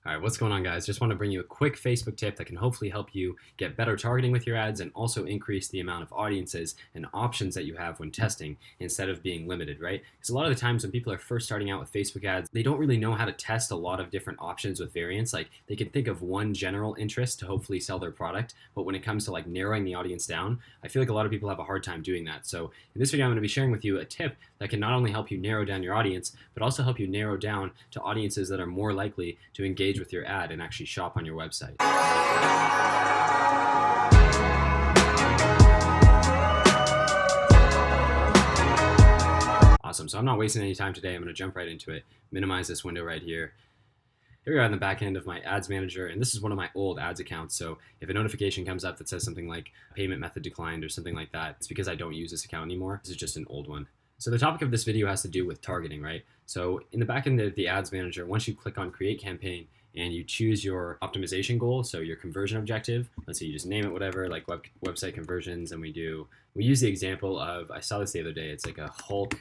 All right, what's going on, guys? Just want to bring you a quick Facebook tip that can hopefully help you get better targeting with your ads and also increase the amount of audiences and options that you have when testing instead of being limited, right? Because a lot of the times when people are first starting out with Facebook ads, they don't really know how to test a lot of different options with variants. Like they can think of one general interest to hopefully sell their product, but when it comes to like narrowing the audience down, I feel like a lot of people have a hard time doing that. So in this video, I'm going to be sharing with you a tip that can not only help you narrow down your audience, but also help you narrow down to audiences that are more likely to engage with your ad and actually shop on your website. Awesome, so I'm not wasting any time today. I'm going to jump right into it, minimize this window right here. Here we are on the back end of my ads manager, and this is one of my old ads accounts. So if a notification comes up that says something like payment method declined or something like that, it's because I don't use this account anymore. This is just an old one. So the topic of this video has to do with targeting, right? So in the back end of the ads manager, once you click on create campaign and you choose your optimization goal, so your conversion objective, let's say you just name it whatever, like website conversions, and we use the example of, I saw this the other day, it's like a Hulk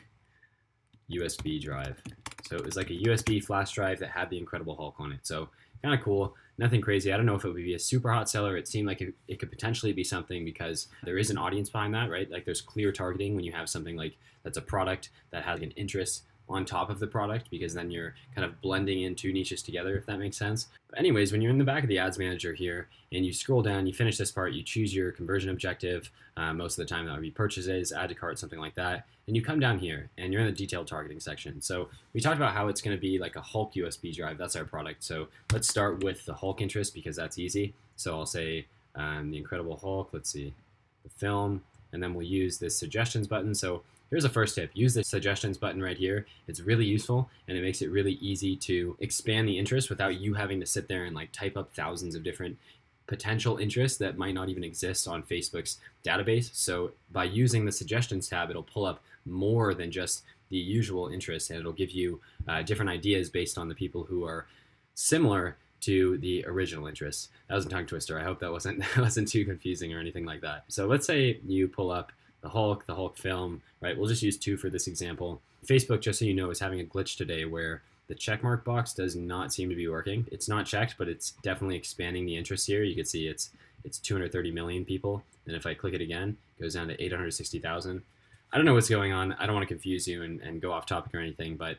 USB drive. So it was like a USB flash drive that had the Incredible Hulk on it. So kind of cool, nothing crazy. I don't know if it would be a super hot seller. It seemed like it could potentially be something because there is an audience behind that, right? Like there's clear targeting when you have something like that's a product that has an interest on top of the product, because then you're kind of blending in two niches together, if that makes sense. But anyways, when you're in the back of the ads manager here and you scroll down, you finish this part, you choose your conversion objective. Most of the time that would be purchases, add to cart, something like that. And you come down here and you're in the detailed targeting section. So we talked about how it's going to be like a Hulk USB drive. That's our product. So let's start with the Hulk interest because that's easy. So I'll say the Incredible Hulk, let's see, the film, and then we'll use this suggestions button. So here's a first tip. Use the suggestions button right here. It's really useful and it makes it really easy to expand the interest without you having to sit there and like type up thousands of different potential interests that might not even exist on Facebook's database. So by using the suggestions tab, it'll pull up more than just the usual interests, and it'll give you different ideas based on the people who are similar to the original interests. That was a tongue twister. I hope that wasn't too confusing or anything like that. So let's say you pull up the Hulk film, right? We'll just use two for this example. Facebook, just so you know, is having a glitch today where the checkmark box does not seem to be working. It's not checked, but it's definitely expanding the interest here. You can see it's 230 million people. And if I click it again, it goes down to 860,000. I don't know what's going on. I don't want to confuse you and go off topic or anything, but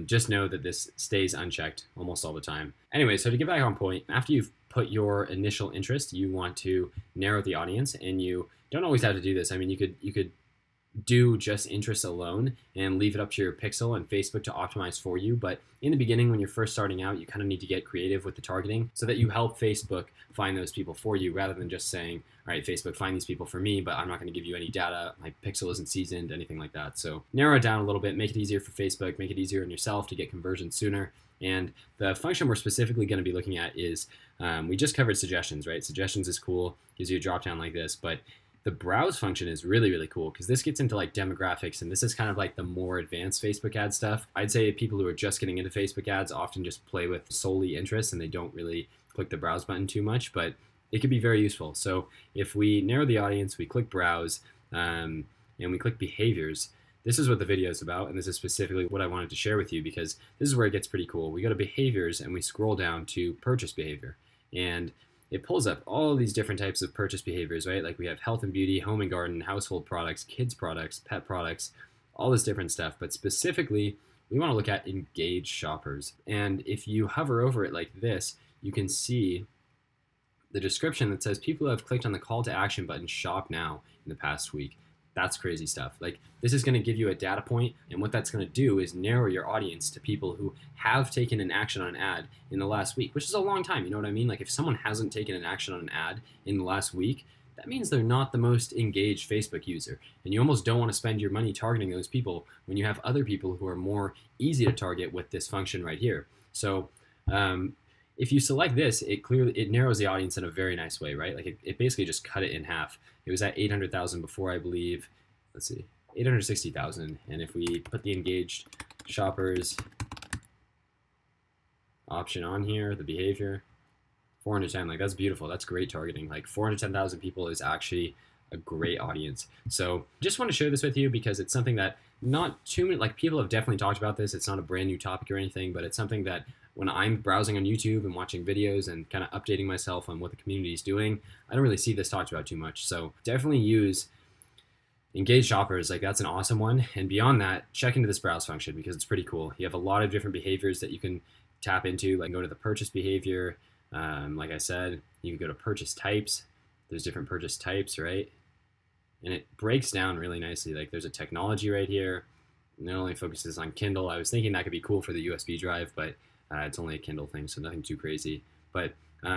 just know that this stays unchecked almost all the time. Anyway, so to get back on point, after you've put your initial interest, you want to narrow the audience, and you don't always have to do this. I mean, you could do just interests alone and leave it up to your pixel and Facebook to optimize for you. But in the beginning, when you're first starting out, you kind of need to get creative with the targeting so that you help Facebook find those people for you, rather than just saying, all right, Facebook, find these people for me, but I'm not going to give you any data. My pixel isn't seasoned, anything like that. So narrow it down a little bit, make it easier for Facebook, make it easier on yourself to get conversions sooner. And the function we're specifically going to be looking at is, we just covered suggestions, right? Suggestions is cool, gives you a drop down like this, but the browse function is really, really cool because this gets into like demographics, and this is kind of like the more advanced Facebook ad stuff. I'd say people who are just getting into Facebook ads often just play with solely interests and they don't really click the browse button too much, but it could be very useful. So if we narrow the audience, we click browse, and we click behaviors, this is what the video is about, and this is specifically what I wanted to share with you because this is where it gets pretty cool. We go to behaviors and we scroll down to purchase behavior, and it pulls up all these different types of purchase behaviors, right? Like we have health and beauty, home and garden, household products, kids products, pet products, all this different stuff. But specifically, we want to look at engaged shoppers. And if you hover over it like this, you can see the description that says people who have clicked on the call to action button shop now in the past week. That's crazy stuff. Like this is going to give you a data point, and what that's going to do is narrow your audience to people who have taken an action on an ad in the last week, which is a long time. You know what I mean? Like if someone hasn't taken an action on an ad in the last week, that means they're not the most engaged Facebook user. And you almost don't want to spend your money targeting those people when you have other people who are more easy to target with this function right here. So if you select this, it narrows the audience in a very nice way, right? Like it basically just cut it in half. It was at 800,000 before, I believe. Let's see, 860,000. And if we put the engaged shoppers option on here, the behavior, 410, like that's beautiful. That's great targeting. Like 410,000 people is actually a great audience. So just want to share this with you because it's something that not too many, like people have definitely talked about this. It's not a brand new topic or anything, but it's something that when I'm browsing on YouTube and watching videos and kind of updating myself on what the community is doing, I don't really see this talked about too much. So definitely use engaged shoppers. Like, that's an awesome one. And beyond that, check into this browse function because it's pretty cool. You have a lot of different behaviors that you can tap into, like go to the purchase behavior. Like I said, you can go to purchase types. There's different purchase types, right? And it breaks down really nicely. Like, there's a technology right here. And it only focuses on Kindle. I was thinking that could be cool for the USB drive, but it's only a Kindle thing, so nothing too crazy. But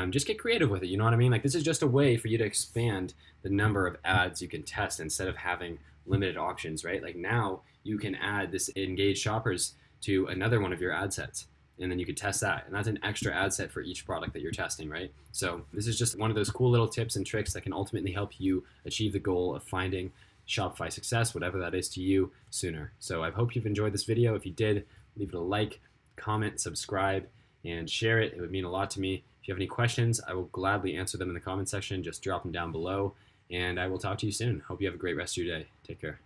just get creative with it, you know what I mean? Like, this is just a way for you to expand the number of ads you can test instead of having limited options, right? Like, now you can add this engaged shoppers to another one of your ad sets, and then you could test that. And that's an extra ad set for each product that you're testing, right? So this is just one of those cool little tips and tricks that can ultimately help you achieve the goal of finding Shopify success, whatever that is to you, sooner. So I hope you've enjoyed this video. If you did, leave it a like, comment, subscribe, and share it. It would mean a lot to me. If you have any questions, I will gladly answer them in the comment section. Just drop them down below, and I will talk to you soon. Hope you have a great rest of your day. Take care.